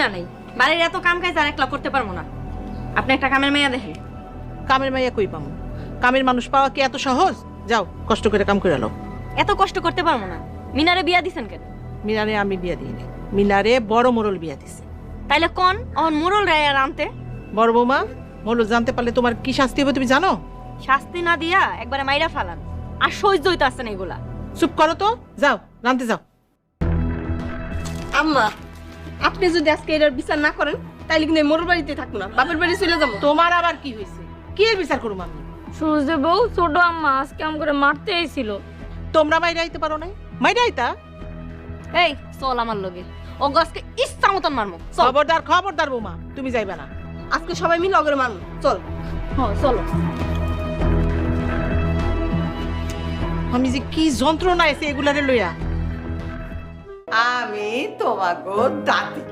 মিনা নেই, বাড়ির এত কাম কাজ আর একলা করতে পারবো না। আপনি একটা কামের মেয়া দেখেন। কামের মাইয়া কই পামু? কামের মানুষ পাওয়া কি এত সহজ? যাও কষ্ট করে কাম করে নাও। এত কষ্ট করতে পারবো না। মিনারে বিয়া দিছেন কেন? মিনারে আমি বিয়া দিইনি, মিনারে বড় মোড়ল বিয়া দিছে। তাইলে কোন অন মোরল রায় আর আনতে? বড় বৌমা, মোড়ল জানতে পারলে তোমার কি শাস্তি হবে তুমি জানো? শাস্তি না দিয়া একবারে মাইরা ফালান। আর সহ্য হইতে আসছে না এগুলা। চুপ করো তো, যাও রানতে যাও। আম্মা, আপনি যদি আজকে এটার বিচার না করেন তাইলে কিন্তু মোর বাড়িতে থাকবো না, বাপের বাড়ি চলে যাবো। তোমার আবার কি হয়েছে? কি এর বিচার করুম আমি? সূর্য বউ ছোট আম্মা আজকে আম করে মারতে আইছিল। তোমরা মাইরা আইতে পারো নাই? মাইরা আইতা। এই চল আমার লগে, ও গাছকে ইচ্ছা মতন মারমু। চল। খবরদার খবরদার বৌমা, তুমি যাইবা না। আজকে সবাই মিলে অগরে মারবো, চল। হ্যাঁ চলো। আমি যে কি যন্ত্রণা আছে এগুলারে লইয়া। আমি তোমাকে দাদি